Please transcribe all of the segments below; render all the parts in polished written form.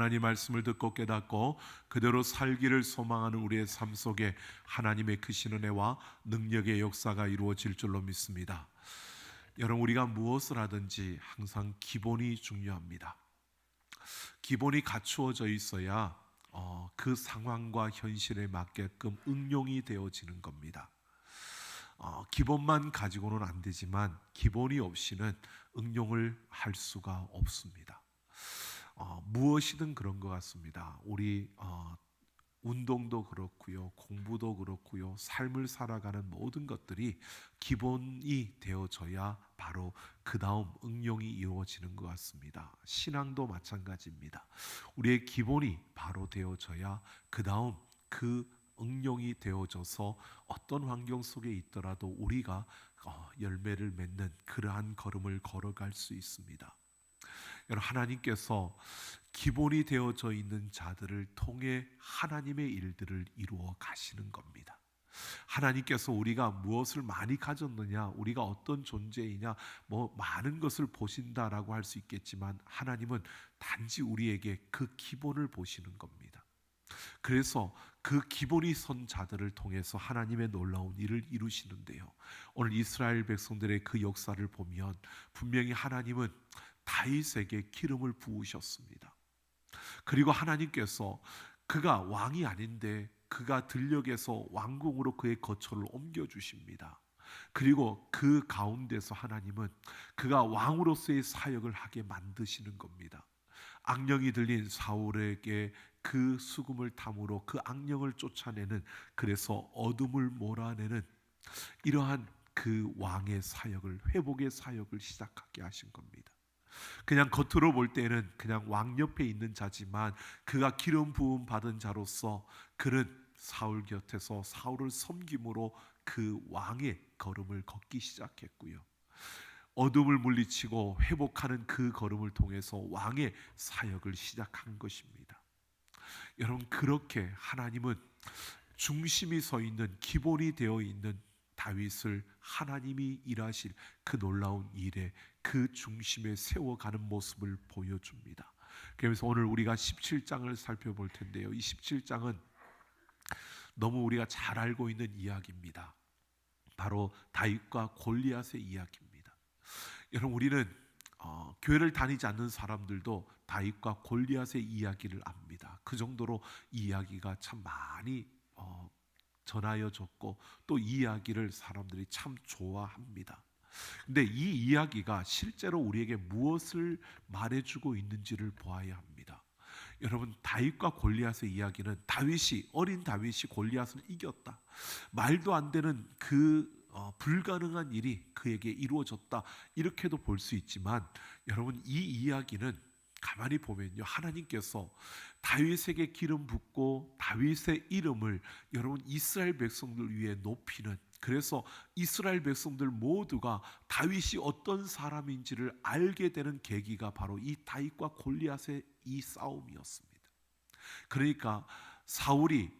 하나님 말씀을 듣고 깨닫고 그대로 살기를 소망하는 우리의 삶 속에 하나님의 크신 은혜와 능력의 역사가 이루어질 줄로 믿습니다. 여러분, 우리가 무엇을 하든지 항상 기본이 중요합니다. 기본이 갖추어져 있어야 그 상황과 현실에 맞게끔 응용이 되어지는 겁니다. 기본만 가지고는 안 되지만 기본이 없이는 응용을 할 수가 없습니다. 무엇이든 그런 것 같습니다. 우리 운동도 그렇고요, 공부도 그렇고요, 삶을 살아가는 모든 것들이 기본이 되어져야 바로 그 다음 응용이 이루어지는 것 같습니다. 신앙도 마찬가지입니다. 우리의 기본이 바로 되어져야 그 다음 그 응용이 되어져서 어떤 환경 속에 있더라도 우리가 열매를 맺는 그러한 걸음을 걸어갈 수 있습니다. 여러분, 하나님께서 기본이 되어져 있는 자들을 통해 하나님의 일들을 이루어 가시는 겁니다. 하나님께서 우리가 무엇을 많이 가졌느냐, 우리가 어떤 존재이냐, 많은 것을 보신다라고 할 수 있겠지만 하나님은 단지 우리에게 그 기본을 보시는 겁니다. 그래서 그 기본이 선 자들을 통해서 하나님의 놀라운 일을 이루시는데요, 오늘 이스라엘 백성들의 그 역사를 보면 분명히 하나님은 다윗에게 기름을 부으셨습니다. 그리고 하나님께서 그가 왕이 아닌데 그가 들녘에서 왕궁으로 그의 거처를 옮겨주십니다. 그리고 그 가운데서 하나님은 그가 왕으로서의 사역을 하게 만드시는 겁니다. 악령이 들린 사울에게 그 수금을 탐으로 그 악령을 쫓아내는, 그래서 어둠을 몰아내는 이러한 그 왕의 사역을, 회복의 사역을 시작하게 하신 겁니다. 그냥 겉으로 볼 때는 그냥 왕 옆에 있는 자지만 그가 기름 부음 받은 자로서 그는 사울 곁에서 사울을 섬김으로 그 왕의 걸음을 걷기 시작했고요, 어둠을 물리치고 회복하는 그 걸음을 통해서 왕의 사역을 시작한 것입니다. 여러분, 그렇게 하나님은 중심이 서 있는, 기본이 되어 있는 다윗을 하나님이 일하실 그 놀라운 일에 그 중심에 세워가는 모습을 보여줍니다. 그래서 오늘 우리가 17장을 살펴볼 텐데요, 이 17장은 너무 우리가 잘 알고 있는 이야기입니다. 바로 다윗과 골리앗의 이야기입니다. 여러분, 우리는 교회를 다니지 않는 사람들도 다윗과 골리앗의 이야기를 압니다. 그 정도로 이 이야기가 참 많이 전하여졌고 또 이 이야기를 사람들이 참 좋아합니다. 근데 이 이야기가 실제로 우리에게 무엇을 말해주고 있는지를 보아야 합니다. 여러분, 다윗과 골리앗의 이야기는 어린 다윗이 골리앗을 이겼다, 말도 안 되는 그 불가능한 일이 그에게 이루어졌다, 이렇게도 볼 수 있지만, 여러분, 이 이야기는 가만히 보면요, 하나님께서 다윗에게 기름 붓고 다윗의 이름을 여러분 이스라엘 백성들 위해 높이는, 그래서 이스라엘 백성들 모두가 다윗이 어떤 사람인지를 알게 되는 계기가 바로 이 다윗과 골리앗의 이 싸움이었습니다. 그러니까 사울이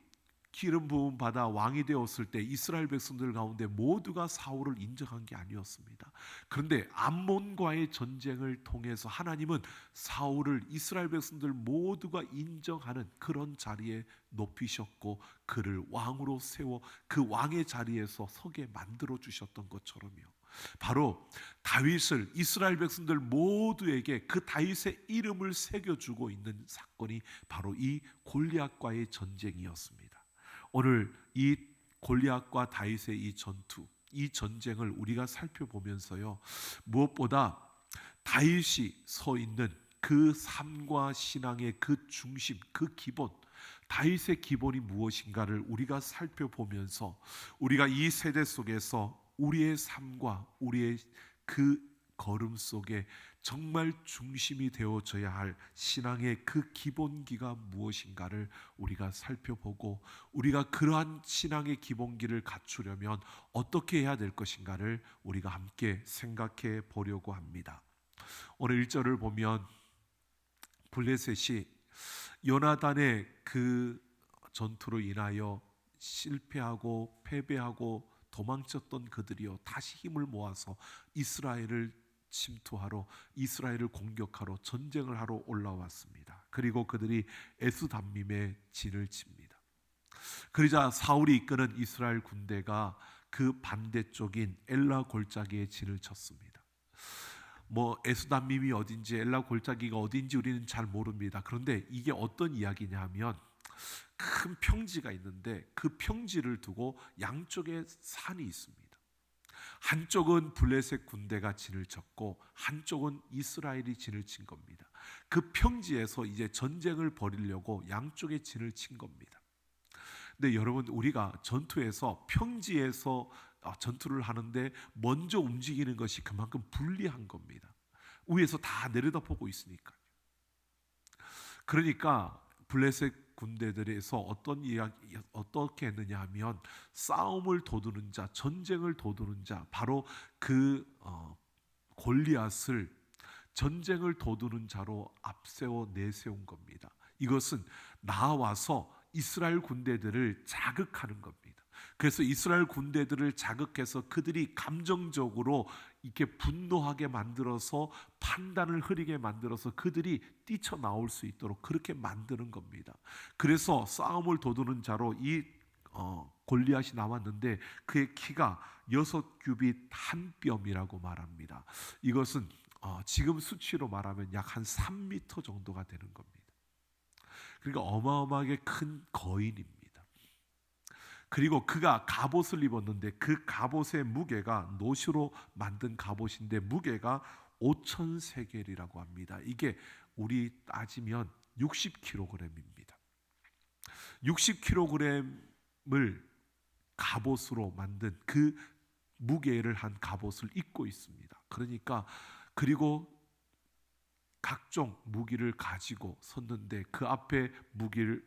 기름 부음 받아 왕이 되었을 때 이스라엘 백성들 가운데 모두가 사울을 인정한 게 아니었습니다. 그런데 암몬과의 전쟁을 통해서 하나님은 사울을 이스라엘 백성들 모두가 인정하는 그런 자리에 높이셨고 그를 왕으로 세워 그 왕의 자리에서 서게 만들어 주셨던 것처럼요, 바로 다윗을 이스라엘 백성들 모두에게 그 다윗의 이름을 새겨주고 있는 사건이 바로 이 골리앗과의 전쟁이었습니다. 오늘 이 골리앗과 다윗의 이 전투, 이 전쟁을 우리가 살펴보면서요, 무엇보다 다윗이 서 있는 그 삶과 신앙의 그 중심, 그 기본, 다윗의 기본이 무엇인가를 우리가 살펴보면서 우리가 이 세대 속에서 우리의 삶과 우리의 그 걸음 속에 정말 중심이 되어져야 할 신앙의 그 기본기가 무엇인가를 우리가 살펴보고, 우리가 그러한 신앙의 기본기를 갖추려면 어떻게 해야 될 것인가를 우리가 함께 생각해 보려고 합니다. 오늘 1절을 보면 블레셋이 요나단의 그 전투로 인하여 실패하고 패배하고 도망쳤던 그들이요, 다시 힘을 모아서 이스라엘을 침투하러 이스라엘을 공격하러 전쟁을 하러 올라왔습니다. 그리고 그들이 에스담밈에 진을 칩니다. 그러자 사울이 이끄는 이스라엘 군대가 그 반대쪽인 엘라 골짜기에 진을 쳤습니다. 에스담밈이 어딘지 엘라 골짜기가 어딘지 우리는 잘 모릅니다. 그런데 이게 어떤 이야기냐 하면 큰 평지가 있는데 그 평지를 두고 양쪽에 산이 있습니다. 한쪽은 블레셋 군대가 진을 쳤고 한쪽은 이스라엘이 진을 친 겁니다. 그 평지에서 이제 전쟁을 벌이려고 양쪽에 진을 친 겁니다. 근데 여러분, 우리가 전투에서 평지에서 전투를 하는데 먼저 움직이는 것이 그만큼 불리한 겁니다. 위에서 다 내려다보고 있으니까요. 그러니까 블레셋 군대들에서 어떻게 했느냐 하면 싸움을 도두는 자, 전쟁을 도두는 자, 바로 그 골리앗을 전쟁을 도두는 자로 앞세워 내세운 겁니다. 이것은 나와서 이스라엘 군대들을 자극하는 겁니다. 그래서 이스라엘 군대들을 자극해서 그들이 감정적으로 이렇게 분노하게 만들어서 판단을 흐리게 만들어서 그들이 뛰쳐나올 수 있도록 그렇게 만드는 겁니다. 그래서 싸움을 도두는 자로 이 골리앗이 나왔는데 그의 키가 6규빗 한 뼘이라고 말합니다. 이것은 지금 수치로 말하면 약 한 3m 정도가 되는 겁니다. 그러니까 어마어마하게 큰 거인입니다. 그리고 그가 갑옷을 입었는데 그 갑옷의 무게가 노시로 만든 갑옷인데 무게가 5,000세겔이라고 합니다. 이게 우리 따지면 60kg입니다. 60kg을 갑옷으로 만든 그 무게를 한 갑옷을 입고 있습니다. 그리고 각종 무기를 가지고 섰는데 그 앞에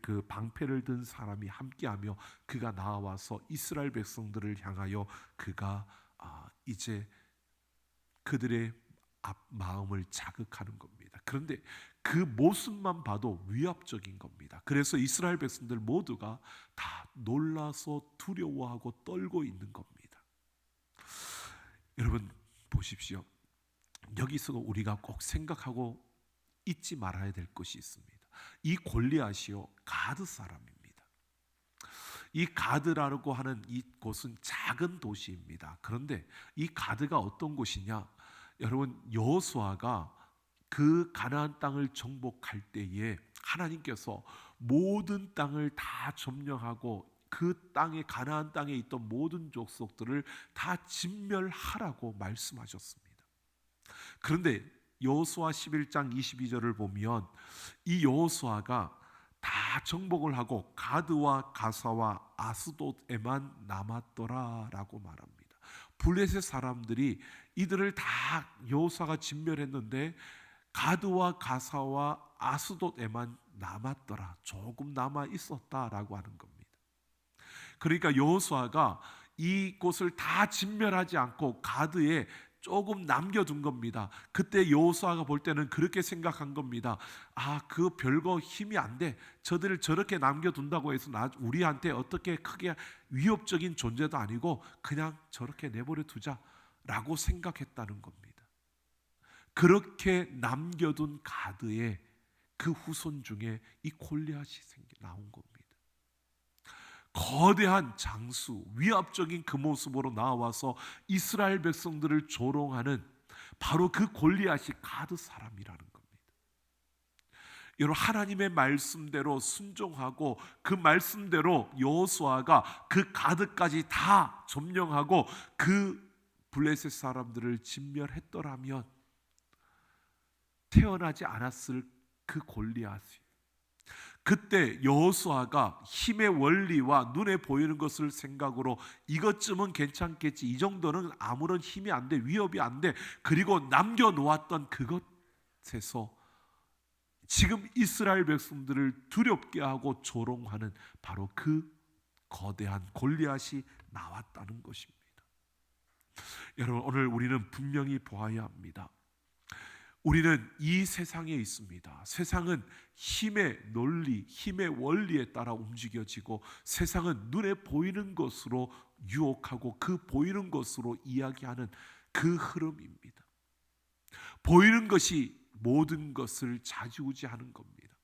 그 방패를 든 사람이 함께하며 그가 나와서 이스라엘 백성들을 향하여 그가 이제 그들의 마음을 자극하는 겁니다. 그런데 그 모습만 봐도 위압적인 겁니다. 그래서 이스라엘 백성들 모두가 다 놀라서 두려워하고 떨고 있는 겁니다. 여러분 보십시오. 여기서 우리가 꼭 생각하고 잊지 말아야 될 것이 있습니다. 이 골리앗이요, 가드 사람입니다. 이 가드라고 하는 이 곳은 작은 도시입니다. 그런데 이 가드가 어떤 곳이냐? 여러분, 여호수아가 그 가나안 땅을 정복할 때에 하나님께서 모든 땅을 다 점령하고 그 땅에, 가나안 땅에 있던 모든 족속들을 다 진멸하라고 말씀하셨습니다. 그런데 여호수아 11장 22절을 보면 이 여호수아가 다 정복을 하고 가드와 가사와 아스돗에만 남았더라라고 말합니다. 블레셋 사람들이 이들을 다 여호수아가 진멸했는데 가드와 가사와 아스돗에만 남았더라, 조금 남아 있었다라고 하는 겁니다. 그러니까 여호수아가 이곳을 다 진멸하지 않고 가드에 조금 남겨둔 겁니다. 그때 여호수아가 볼 때는 그렇게 생각한 겁니다. 그 별거 힘이 안 돼. 저들을 저렇게 남겨둔다고 해서 우리한테 어떻게 크게 위협적인 존재도 아니고 그냥 저렇게 내버려 두자라고 생각했다는 겁니다. 그렇게 남겨둔 가드의 그 후손 중에 이 골리앗이 나온 겁니다. 거대한 장수, 위압적인 그 모습으로 나와서 이스라엘 백성들을 조롱하는 바로 그 골리앗이 가드 사람이라는 겁니다. 여러분, 하나님의 말씀대로 순종하고 그 말씀대로 여호수아가 그 가드까지 다 점령하고 그 블레셋 사람들을 진멸했더라면 태어나지 않았을 그 골리앗이, 그때 여호수아가 힘의 원리와 눈에 보이는 것을 생각으로 이것쯤은 괜찮겠지, 이 정도는 아무런 힘이 안 돼, 위협이 안 돼, 그리고 남겨놓았던 그것에서 지금 이스라엘 백성들을 두렵게 하고 조롱하는 바로 그 거대한 골리앗이 나왔다는 것입니다. 여러분, 오늘 우리는 분명히 보아야 합니다. 우리는 이 세상에 있습니다. 세상은 힘의 논리, 힘의 원리에 따라 움직여지고 세상은 눈에 보이는 것으로 유혹하고 그 보이는 것으로 이야기하는 그 흐름입니다. 보이는 것이 모든 것을 좌지우지하는 겁니다.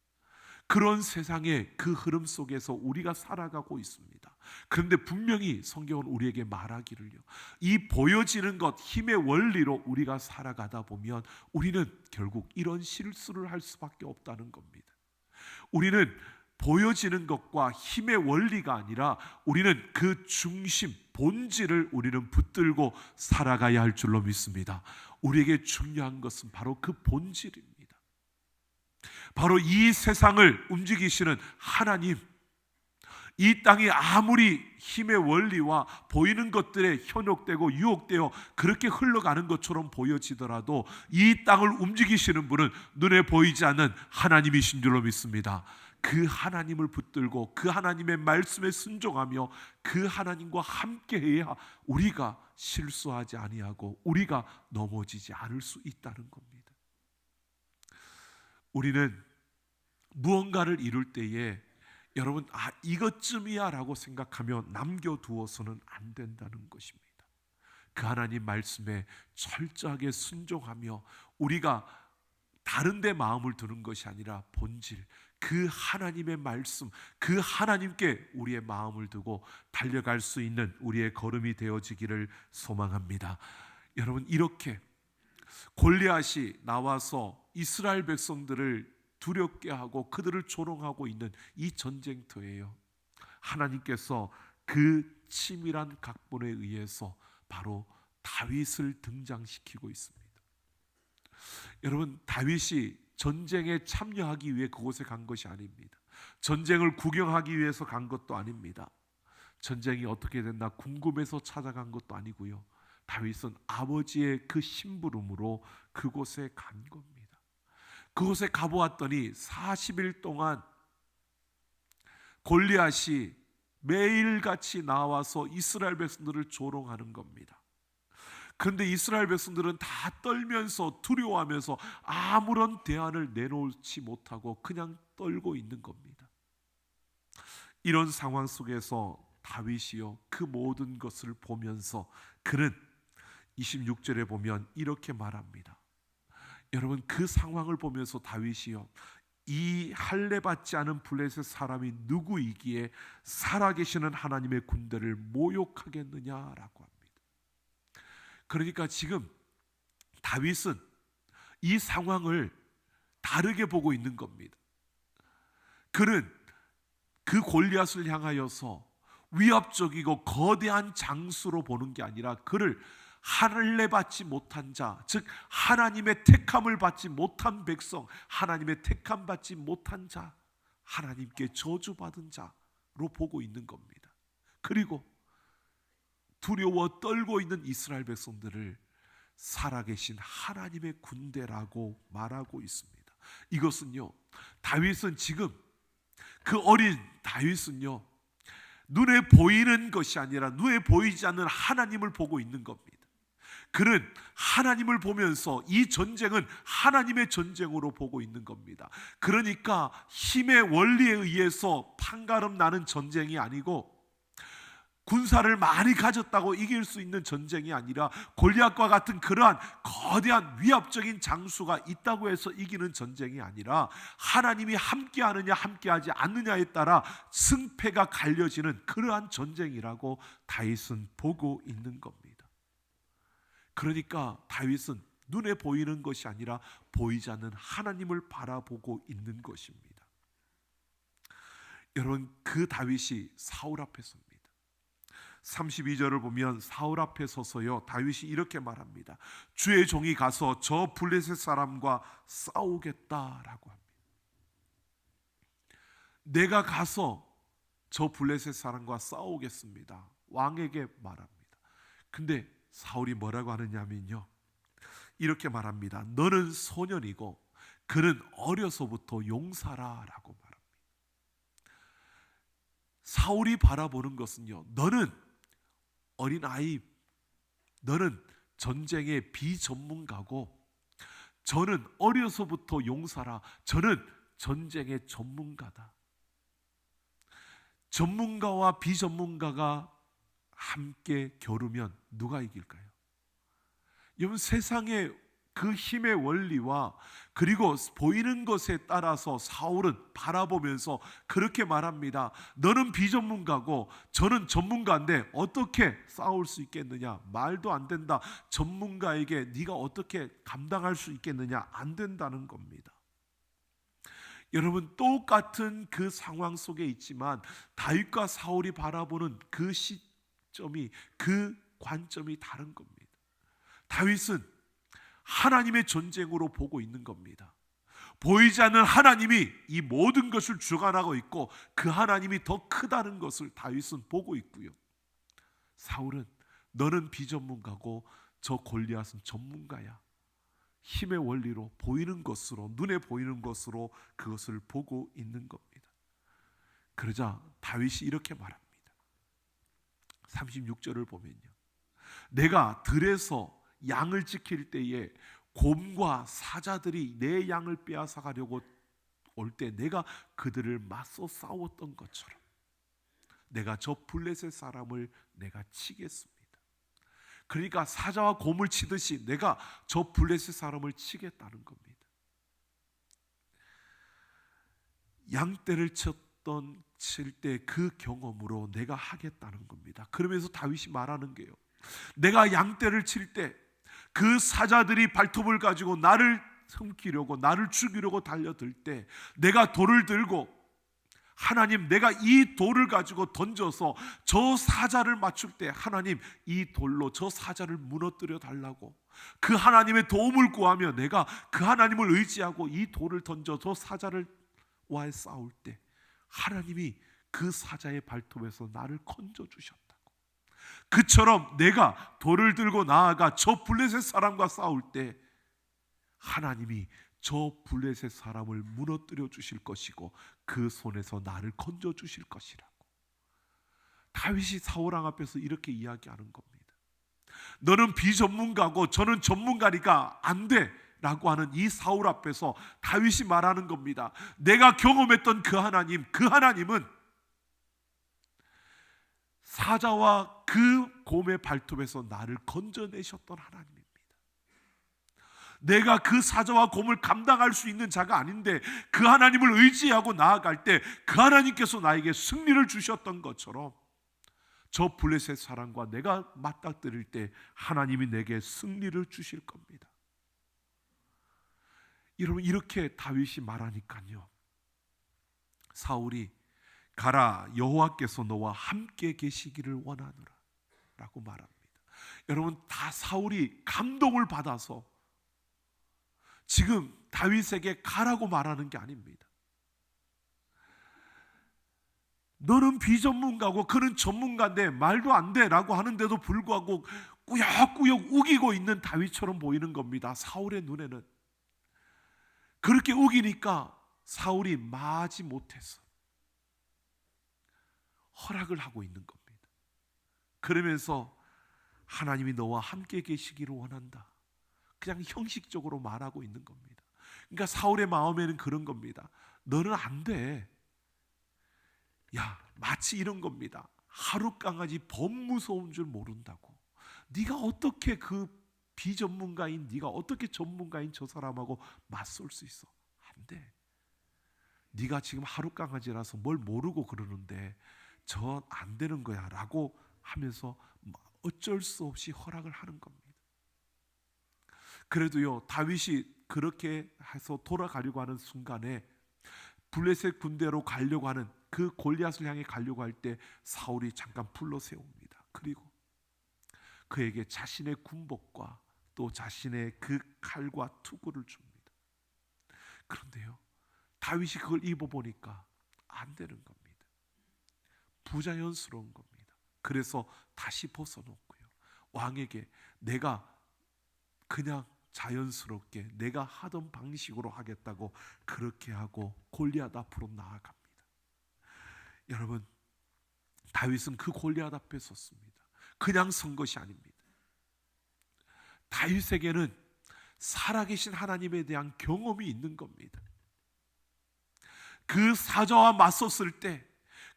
그런 세상의 그 흐름 속에서 우리가 살아가고 있습니다. 그런데 분명히 성경은 우리에게 말하기를요, 이 보여지는 것, 힘의 원리로 우리가 살아가다 보면 우리는 결국 이런 실수를 할 수밖에 없다는 겁니다. 우리는 보여지는 것과 힘의 원리가 아니라 우리는 그 중심, 본질을 우리는 붙들고 살아가야 할 줄로 믿습니다. 우리에게 중요한 것은 바로 그 본질입니다. 바로 이 세상을 움직이시는 하나님, 이 땅이 아무리 힘의 원리와 보이는 것들에 현혹되고 유혹되어 그렇게 흘러가는 것처럼 보여지더라도 이 땅을 움직이시는 분은 눈에 보이지 않는 하나님이신 줄로 믿습니다. 그 하나님을 붙들고 그 하나님의 말씀에 순종하며 그 하나님과 함께해야 우리가 실수하지 아니하고 우리가 넘어지지 않을 수 있다는 겁니다. 우리는 무언가를 이룰 때에 여러분, 이것쯤이야 라고 생각하며 남겨두어서는 안 된다는 것입니다. 그 하나님 말씀에 철저하게 순종하며 우리가 다른 데 마음을 두는 것이 아니라 본질, 그 하나님의 말씀, 그 하나님께 우리의 마음을 두고 달려갈 수 있는 우리의 걸음이 되어지기를 소망합니다. 여러분, 이렇게 골리앗이 나와서 이스라엘 백성들을 두렵게 하고 그들을 조롱하고 있는 이 전쟁터예요. 하나님께서 그 치밀한 각본에 의해서 바로 다윗을 등장시키고 있습니다. 여러분, 다윗이 전쟁에 참여하기 위해 그곳에 간 것이 아닙니다. 전쟁을 구경하기 위해서 간 것도 아닙니다. 전쟁이 어떻게 됐나 궁금해서 찾아간 것도 아니고요. 다윗은 아버지의 그 심부름으로 그곳에 간 겁니다. 그곳에 가보았더니 40일 동안 골리앗이 매일같이 나와서 이스라엘 백성들을 조롱하는 겁니다. 그런데 이스라엘 백성들은 다 떨면서 두려워하면서 아무런 대안을 내놓지 못하고 그냥 떨고 있는 겁니다. 이런 상황 속에서 다윗이요, 그 모든 것을 보면서 그는 26절에 보면 이렇게 말합니다. 여러분, 그 상황을 보면서 다윗이요, 이 할례 받지 않은 블레셋 사람이 누구이기에 살아계시는 하나님의 군대를 모욕하겠느냐라고 합니다. 그러니까 지금 다윗은 이 상황을 다르게 보고 있는 겁니다. 그는 그 골리앗을 향하여서 위협적이고 거대한 장수로 보는 게 아니라 그를 할례 받지 못한 자, 즉 하나님의 택함을 받지 못한 백성, 하나님의 택함 받지 못한 자, 하나님께 저주받은 자로 보고 있는 겁니다. 그리고 두려워 떨고 있는 이스라엘 백성들을 살아계신 하나님의 군대라고 말하고 있습니다. 이것은요, 다윗은 지금 그 어린 다윗은요, 눈에 보이는 것이 아니라 눈에 보이지 않는 하나님을 보고 있는 겁니다. 그는 하나님을 보면서 이 전쟁은 하나님의 전쟁으로 보고 있는 겁니다. 그러니까 힘의 원리에 의해서 판가름 나는 전쟁이 아니고 군사를 많이 가졌다고 이길 수 있는 전쟁이 아니라 골리앗과 같은 그러한 거대한 위협적인 장수가 있다고 해서 이기는 전쟁이 아니라 하나님이 함께하느냐 함께하지 않느냐에 따라 승패가 갈려지는 그러한 전쟁이라고 다윗은 보고 있는 겁니다. 그러니까 다윗은 눈에 보이는 것이 아니라 보이지 않는 하나님을 바라보고 있는 것입니다. 여러분, 그 다윗이 사울 앞에 섭니다. 32절을 보면 사울 앞에 서서요, 다윗이 이렇게 말합니다. 주의 종이 가서 저 블레셋 사람과 싸우겠다라고 합니다. 내가 가서 저 블레셋 사람과 싸우겠습니다. 왕에게 말합니다. 근데 사울이 뭐라고 하느냐면요, 이렇게 말합니다. 너는 소년이고 그는 어려서부터 용사라라고 말합니다. 사울이 바라보는 것은요, 너는 어린아이, 너는 전쟁의 비전문가고 저는 어려서부터 용사라, 저는 전쟁의 전문가다. 전문가와 비전문가가 함께 겨루면 누가 이길까요? 여러분, 세상에 그 힘의 원리와 그리고 보이는 것에 따라서 사울은 바라보면서 그렇게 말합니다. 너는 비전문가고 저는 전문가인데 어떻게 싸울 수 있겠느냐? 말도 안 된다. 전문가에게 네가 어떻게 감당할 수 있겠느냐? 안 된다는 겁니다. 여러분, 똑같은 그 상황 속에 있지만 다윗과 사울이 바라보는 그 시점이, 그 관점이 다른 겁니다. 다윗은 하나님의 전쟁으로 보고 있는 겁니다. 보이지 않는 하나님이 이 모든 것을 주관하고 있고 그 하나님이 더 크다는 것을 다윗은 보고 있고요. 사울은 너는 비전문가고 저 골리앗은 전문가야. 힘의 원리로 보이는 것으로, 눈에 보이는 것으로 그것을 보고 있는 겁니다. 그러자 다윗이 이렇게 말합니다. 36절을 보면요, 내가 들에서 양을 지킬 때에 곰과 사자들이 내 양을 빼앗아 가려고 올 때 내가 그들을 맞서 싸웠던 것처럼 내가 저 블레셋 사람을 내가 치겠습니다. 그러니까 사자와 곰을 치듯이 내가 저 블레셋 사람을 치겠다는 겁니다. 양떼를 칠 때 그 경험으로 내가 하겠다는 겁니다. 그러면서 다윗이 말하는 게요, 내가 양떼를 칠 때 그 사자들이 발톱을 가지고 나를 삼키려고, 나를 죽이려고 달려들 때 내가 돌을 들고, 하나님, 내가 이 돌을 가지고 던져서 저 사자를 맞출 때 하나님, 이 돌로 저 사자를 무너뜨려 달라고 그 하나님의 도움을 구하며 내가 그 하나님을 의지하고 이 돌을 던져 저 사자를 와에 싸울 때 하나님이 그 사자의 발톱에서 나를 건져 주셨다고. 그처럼 내가 돌을 들고 나아가 저 블레셋 사람과 싸울 때 하나님이 저 블레셋 사람을 무너뜨려 주실 것이고 그 손에서 나를 건져 주실 것이라고. 다윗이 사울 왕 앞에서 이렇게 이야기하는 겁니다. 너는 비전문가고 저는 전문가니까 안 돼 라고 하는 이 사울 앞에서 다윗이 말하는 겁니다. 내가 경험했던 그 하나님, 그 하나님은 사자와 그 곰의 발톱에서 나를 건져내셨던 하나님입니다. 내가 그 사자와 곰을 감당할 수 있는 자가 아닌데 그 하나님을 의지하고 나아갈 때 그 하나님께서 나에게 승리를 주셨던 것처럼 저 블레셋 사람과 내가 맞닥뜨릴 때 하나님이 내게 승리를 주실 겁니다. 여러분, 이렇게 다윗이 말하니까요, 사울이 가라, 여호와께서 너와 함께 계시기를 원하노라 라고 말합니다. 여러분, 다 사울이 감동을 받아서 지금 다윗에게 가라고 말하는 게 아닙니다. 너는 비전문가고 그는 전문가인데 말도 안 돼 라고 하는데도 불구하고 꾸역꾸역 우기고 있는 다윗처럼 보이는 겁니다. 사울의 눈에는 그렇게 우기니까 사울이 마지 못해서 허락을 하고 있는 겁니다. 그러면서 하나님이 너와 함께 계시기를 원한다, 그냥 형식적으로 말하고 있는 겁니다. 그러니까 사울의 마음에는 그런 겁니다. 너는 안 돼. 야, 마치 이런 겁니다. 하루 강아지 범 무서운 줄 모른다고. 네가 어떻게 그 비전문가인, 네가 어떻게 전문가인 저 사람하고 맞설 수 있어? 안 돼. 네가 지금 하루 강아지라서 뭘 모르고 그러는데 저 안 되는 거야 라고 하면서 어쩔 수 없이 허락을 하는 겁니다. 그래도요, 다윗이 그렇게 해서 돌아가려고 하는 순간에 블레셋 군대로 가려고 하는 그 골리앗을 향해 가려고 할 때 사울이 잠깐 불러 세웁니다. 그리고 그에게 자신의 군복과 또 자신의 그 칼과 투구를 줍니다. 그런데요, 다윗이 그걸 입어보니까 안 되는 겁니다. 부자연스러운 겁니다. 그래서 다시 벗어놓고요, 왕에게 내가 그냥 자연스럽게 내가 하던 방식으로 하겠다고 그렇게 하고 골리앗 앞으로 나아갑니다. 여러분, 다윗은 그 골리앗 앞에 섰습니다. 그냥 선 것이 아닙니다. 다윗에게는 살아계신 하나님에 대한 경험이 있는 겁니다. 그 사자와 맞섰을 때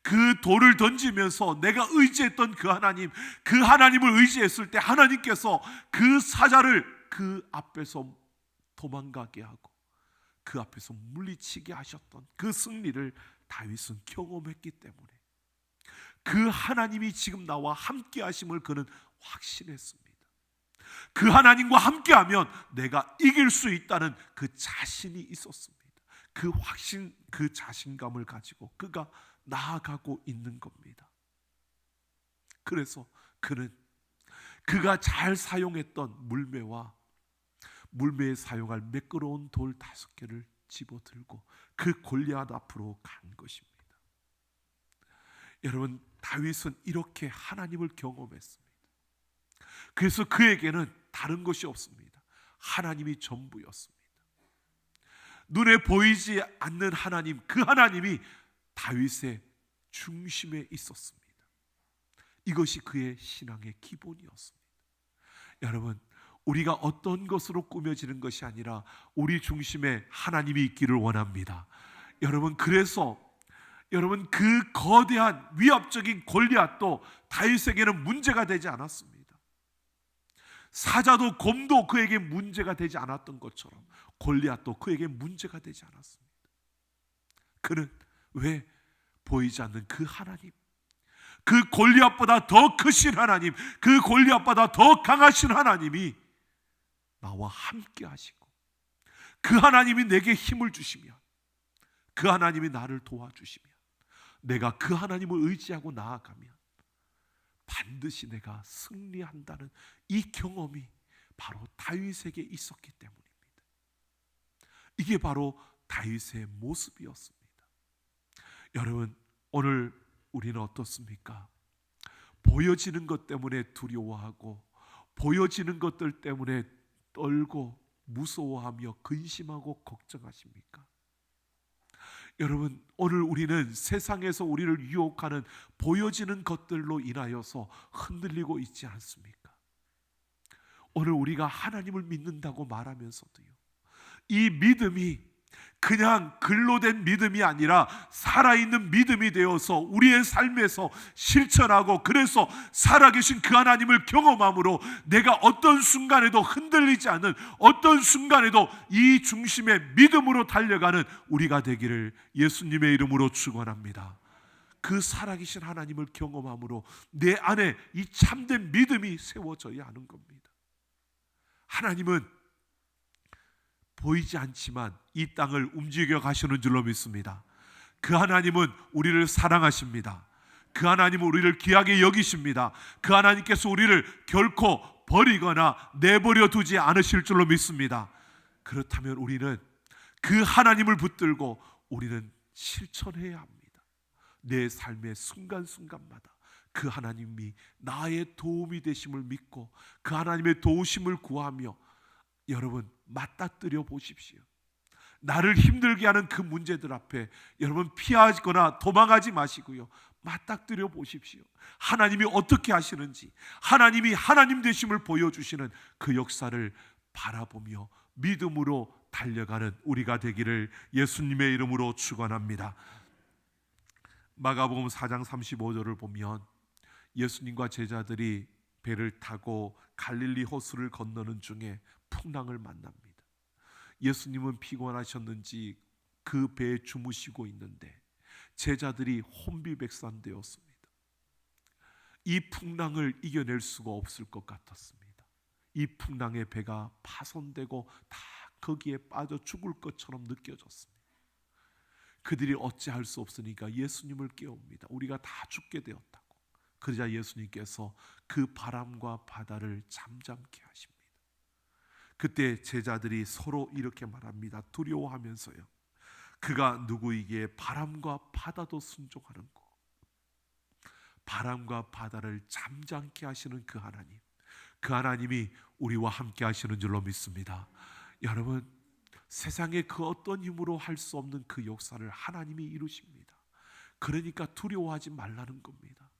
그 돌을 던지면서 내가 의지했던 그 하나님, 그 하나님을 의지했을 때 하나님께서 그 사자를 그 앞에서 도망가게 하고 그 앞에서 물리치게 하셨던 그 승리를 다윗은 경험했기 때문에 그 하나님이 지금 나와 함께 하심을 그는 확신했습니다. 그 하나님과 함께하면 내가 이길 수 있다는 그 자신이 있었습니다. 그 확신, 그 자신감을 가지고 그가 나아가고 있는 겁니다. 그래서 그는 그가 잘 사용했던 물매에 사용할 매끄러운 돌 5개를 집어들고 그 골리앗 앞으로 간 것입니다. 여러분, 다윗은 이렇게 하나님을 경험했습니다. 그래서 그에게는 다른 것이 없습니다. 하나님이 전부였습니다. 눈에 보이지 않는 하나님, 그 하나님이 다윗의 중심에 있었습니다. 이것이 그의 신앙의 기본이었습니다. 여러분, 우리가 어떤 것으로 꾸며지는 것이 아니라 우리 중심에 하나님이 있기를 원합니다. 여러분, 그래서 여러분, 그 거대한 위압적인 골리앗도 다윗에게는 문제가 되지 않았습니다. 사자도 곰도 그에게 문제가 되지 않았던 것처럼 골리앗도 그에게 문제가 되지 않았습니다. 그는 왜 보이지 않는 그 하나님, 그 골리앗보다 더 크신 하나님, 그 골리앗보다 더 강하신 하나님이 나와 함께 하시고 그 하나님이 내게 힘을 주시면, 그 하나님이 나를 도와주시면, 내가 그 하나님을 의지하고 나아가면 반드시 내가 승리한다는 이 경험이 바로 다윗에게 있었기 때문입니다. 이게 바로 다윗의 모습이었습니다. 여러분, 오늘 우리는 어떻습니까? 보여지는 것 때문에 두려워하고 보여지는 것들 때문에 떨고 무서워하며 근심하고 걱정하십니까? 여러분, 오늘 우리는 세상에서 우리를 유혹하는 보여지는 것들로 인하여서 흔들리고 있지 않습니까? 오늘 우리가 하나님을 믿는다고 말하면서도요, 이 믿음이 그냥 글로 된 믿음이 아니라 살아있는 믿음이 되어서 우리의 삶에서 실천하고, 그래서 살아계신 그 하나님을 경험함으로 내가 어떤 순간에도 흔들리지 않는, 어떤 순간에도 이 중심에 믿음으로 달려가는 우리가 되기를 예수님의 이름으로 축원합니다. 그 살아계신 하나님을 경험함으로 내 안에 이 참된 믿음이 세워져야 하는 겁니다. 하나님은 보이지 않지만 이 땅을 움직여 가시는 줄로 믿습니다. 그 하나님은 우리를 사랑하십니다. 그 하나님은 우리를 귀하게 여기십니다. 그 하나님께서 우리를 결코 버리거나 내버려 두지 않으실 줄로 믿습니다. 그렇다면 우리는 그 하나님을 붙들고 우리는 실천해야 합니다. 내 삶의 순간순간마다 그 하나님이 나의 도움이 되심을 믿고 그 하나님의 도우심을 구하며, 여러분, 맞닥뜨려 보십시오. 나를 힘들게 하는 그 문제들 앞에 여러분 피하거나 도망가지 마시고요, 맞닥뜨려 보십시오. 하나님이 어떻게 하시는지, 하나님이 하나님 되심을 보여주시는 그 역사를 바라보며 믿음으로 달려가는 우리가 되기를 예수님의 이름으로 축원합니다. 마가복음 4장 35절을 보면 예수님과 제자들이 배를 타고 갈릴리 호수를 건너는 중에 풍랑을 만납니다. 예수님은 피곤하셨는지 그 배에 주무시고 있는데 제자들이 혼비백산되었습니다. 이 풍랑을 이겨낼 수가 없을 것 같았습니다. 이 풍랑에 배가 파손되고 다 거기에 빠져 죽을 것처럼 느껴졌습니다. 그들이 어찌할 수 없으니까 예수님을 깨웁니다. 우리가 다 죽게 되었다고. 그러자 예수님께서 그 바람과 바다를 잠잠케 하십니다. 그때 제자들이 서로 이렇게 말합니다. 두려워하면서요, 그가 누구이기에 바람과 바다도 순종하는 거. 바람과 바다를 잠잠케 하시는 그 하나님, 그 하나님이 우리와 함께 하시는 줄로 믿습니다. 여러분, 세상에 그 어떤 힘으로 할 수 없는 그 역사를 하나님이 이루십니다. 그러니까 두려워하지 말라는 겁니다.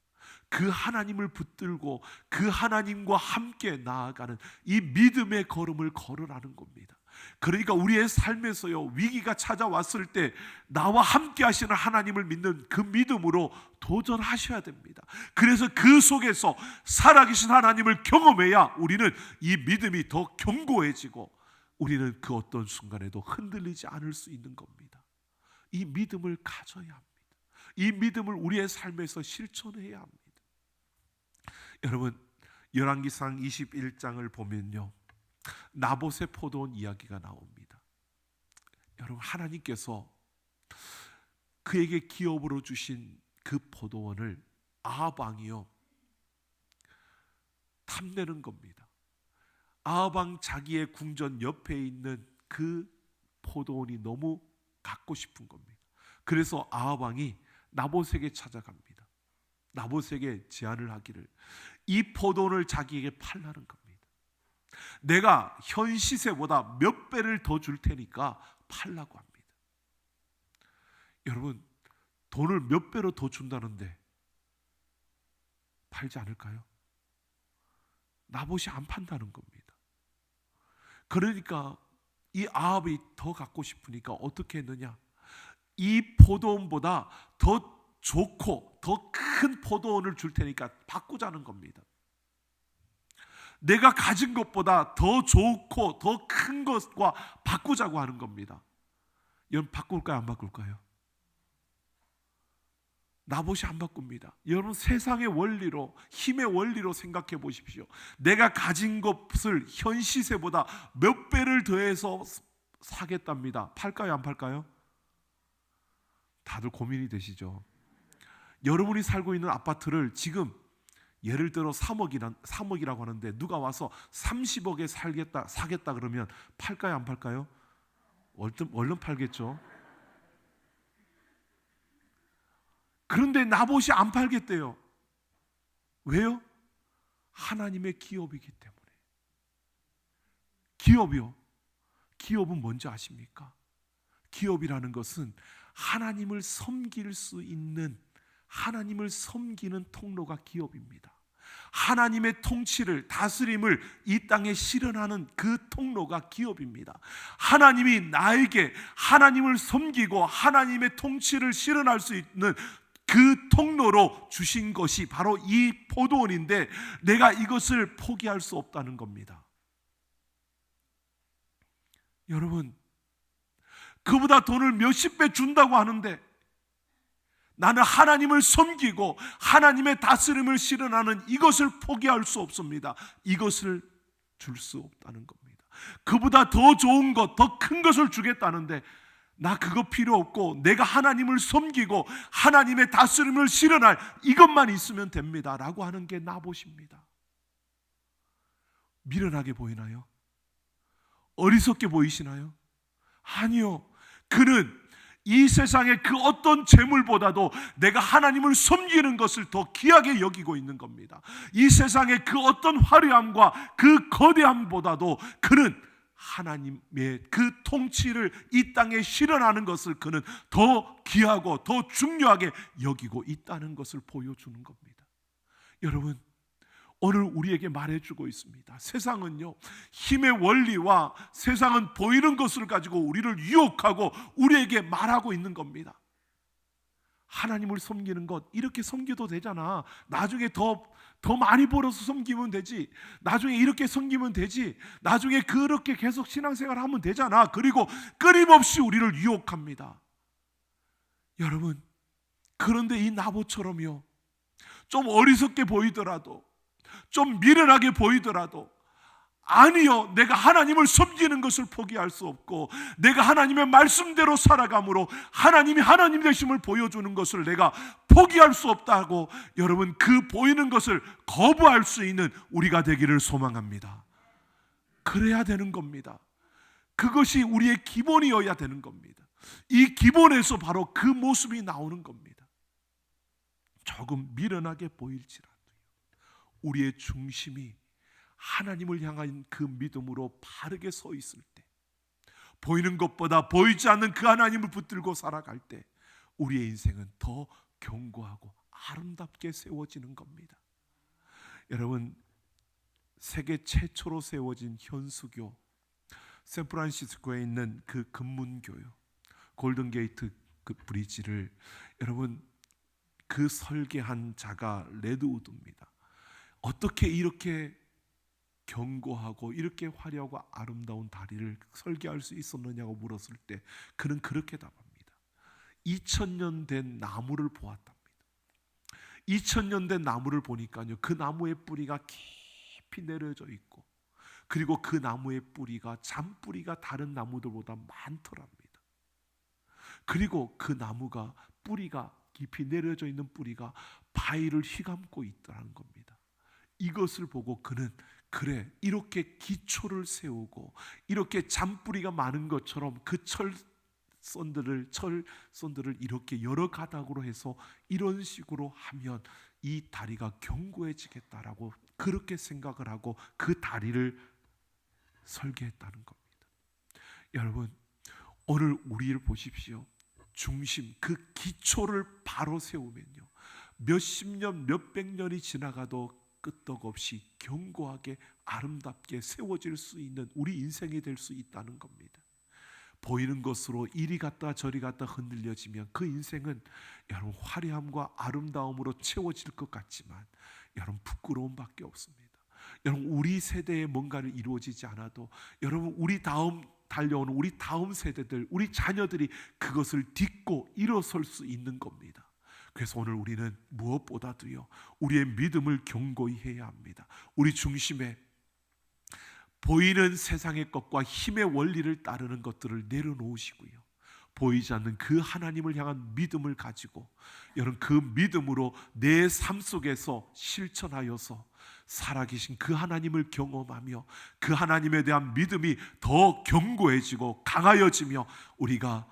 그 하나님을 붙들고 그 하나님과 함께 나아가는 이 믿음의 걸음을 걸으라는 겁니다. 그러니까 우리의 삶에서요, 위기가 찾아왔을 때 나와 함께 하시는 하나님을 믿는 그 믿음으로 도전하셔야 됩니다. 그래서 그 속에서 살아계신 하나님을 경험해야 우리는 이 믿음이 더 견고해지고 우리는 그 어떤 순간에도 흔들리지 않을 수 있는 겁니다. 이 믿음을 가져야 합니다. 이 믿음을 우리의 삶에서 실천해야 합니다. 여러분, 열왕기상 21장을 보면요, 나봇의 포도원 이야기가 나옵니다. 여러분, 하나님께서 그에게 기업으로 주신 그 포도원을 아합 왕이요 탐내는 겁니다. 아합 왕 자기의 궁전 옆에 있는 그 포도원이 너무 갖고 싶은 겁니다. 그래서 아합 왕이 나봇에게 찾아갑니다. 나봇에게 제안을 하기를, 이 포도원을 자기에게 팔라는 겁니다. 내가 현 시세보다 몇 배를 더 줄 테니까 팔라고 합니다. 여러분, 돈을 몇 배로 더 준다는데 팔지 않을까요? 나봇이 안 판다는 겁니다. 그러니까 이 아합이 더 갖고 싶으니까 어떻게 했느냐, 이 포도원보다 더 좋고 더 큰 포도원을 줄 테니까 바꾸자는 겁니다. 내가 가진 것보다 더 좋고 더 큰 것과 바꾸자고 하는 겁니다. 여러분, 바꿀까요, 안 바꿀까요? 나봇이 안 바꿉니다. 여러분, 세상의 원리로, 힘의 원리로 생각해 보십시오. 내가 가진 것을 현 시세보다 몇 배를 더해서 사겠답니다. 팔까요, 안 팔까요? 다들 고민이 되시죠? 여러분이 살고 있는 아파트를 지금 예를 들어 3억이라고 하는데 누가 와서 30억에 사겠다 그러면 팔까요, 안 팔까요? 얼른 팔겠죠. 그런데 나봇이 안 팔겠대요. 왜요? 하나님의 기업이기 때문에. 기업이요. 기업은 뭔지 아십니까? 기업이라는 것은 하나님을 섬길 수 있는, 하나님을 섬기는 통로가 기업입니다. 하나님의 통치를, 다스림을 이 땅에 실현하는 그 통로가 기업입니다. 하나님이 나에게 하나님을 섬기고 하나님의 통치를 실현할 수 있는 그 통로로 주신 것이 바로 이 포도원인데, 내가 이것을 포기할 수 없다는 겁니다. 여러분, 그보다 돈을 몇십 배 준다고 하는데 나는 하나님을 섬기고 하나님의 다스림을 실현하는 이것을 포기할 수 없습니다. 이것을 줄 수 없다는 겁니다. 그보다 더 좋은 것, 더 큰 것을 주겠다는데 나 그거 필요 없고 내가 하나님을 섬기고 하나님의 다스림을 실현할 이것만 있으면 됩니다 라고 하는 게 나봇입니다. 미련하게 보이나요? 어리석게 보이시나요? 아니요. 그는 이 세상의 그 어떤 재물보다도 내가 하나님을 섬기는 것을 더 귀하게 여기고 있는 겁니다. 이 세상의 그 어떤 화려함과 그 거대함보다도 그는 하나님의 그 통치를 이 땅에 실현하는 것을 그는 더 귀하고 더 중요하게 여기고 있다는 것을 보여주는 겁니다. 여러분, 오늘 우리에게 말해주고 있습니다. 세상은요, 힘의 원리와 세상은 보이는 것을 가지고 우리를 유혹하고 우리에게 말하고 있는 겁니다. 하나님을 섬기는 것, 이렇게 섬겨도 되잖아. 나중에 더 많이 벌어서 섬기면 되지. 나중에 이렇게 섬기면 되지. 나중에 그렇게 계속 신앙생활 하면 되잖아. 그리고 끊임없이 우리를 유혹합니다. 여러분, 그런데 이 나봇처럼요, 좀 어리석게 보이더라도, 좀 미련하게 보이더라도, 아니요, 내가 하나님을 섬기는 것을 포기할 수 없고 내가 하나님의 말씀대로 살아감으로 하나님이 하나님 되심을 보여주는 것을 내가 포기할 수 없다고, 여러분, 그 보이는 것을 거부할 수 있는 우리가 되기를 소망합니다. 그래야 되는 겁니다. 그것이 우리의 기본이어야 되는 겁니다. 이 기본에서 바로 그 모습이 나오는 겁니다. 조금 미련하게 보일지라도요, 우리의 중심이 하나님을 향한 그 믿음으로 바르게 서 있을 때, 보이는 것보다 보이지 않는 그 하나님을 붙들고 살아갈 때 우리의 인생은 더 견고하고 아름답게 세워지는 겁니다. 여러분, 세계 최초로 세워진 현수교, 샌프란시스코에 있는 그 금문교요, 골든게이트 그 브리지를, 여러분, 그 설계한 자가 레드우드입니다. 어떻게 이렇게 견고하고 이렇게 화려하고 아름다운 다리를 설계할 수 있었느냐고 물었을 때 그는 그렇게 답합니다. 2000년 된 나무를 보았답니다. 2000년 된 나무를 보니까요, 그 나무의 뿌리가 깊이 내려져 있고, 그리고 그 나무의 뿌리가 잔뿌리가 다른 나무들보다 많더랍니다. 그리고 그 나무가 뿌리가 깊이 내려져 있는 뿌리가 바위를 휘감고 있다는 겁니다. 이것을 보고 그는 그래, 이렇게 기초를 세우고 이렇게 잔뿌리가 많은 것처럼 그 철선들을 이렇게 여러 가닥으로 해서 이런 식으로 하면 이 다리가 견고해지겠다라고 그렇게 생각을 하고 그 다리를 설계했다는 겁니다. 여러분, 오늘 우리를 보십시오. 중심, 그 기초를 바로 세우면요, 몇십 년, 몇백 년이 지나가도 끄떡없이 견고하게 아름답게 세워질 수 있는 우리 인생이 될 수 있다는 겁니다. 보이는 것으로 이리 갔다 저리 갔다 흔들려지면 그 인생은 여러분 화려함과 아름다움으로 채워질 것 같지만 여러분 부끄러움밖에 없습니다. 여러분 우리 세대에 뭔가를 이루어지지 않아도 여러분 우리 다음 달려오는 우리 다음 세대들, 우리 자녀들이 그것을 딛고 일어설 수 있는 겁니다. 그래서 오늘 우리는 무엇보다도요, 우리의 믿음을 견고히 해야 합니다. 우리 중심에 보이는 세상의 것과 힘의 원리를 따르는 것들을 내려놓으시고요, 보이지 않는 그 하나님을 향한 믿음을 가지고 여러분 그 믿음으로 내 삶 속에서 실천하여서 살아계신 그 하나님을 경험하며 그 하나님에 대한 믿음이 더 견고해지고 강하여지며 우리가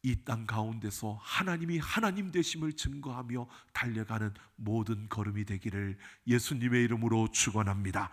이 땅 가운데서 하나님이 하나님 되심을 증거하며 달려가는 모든 걸음이 되기를 예수님의 이름으로 축원합니다.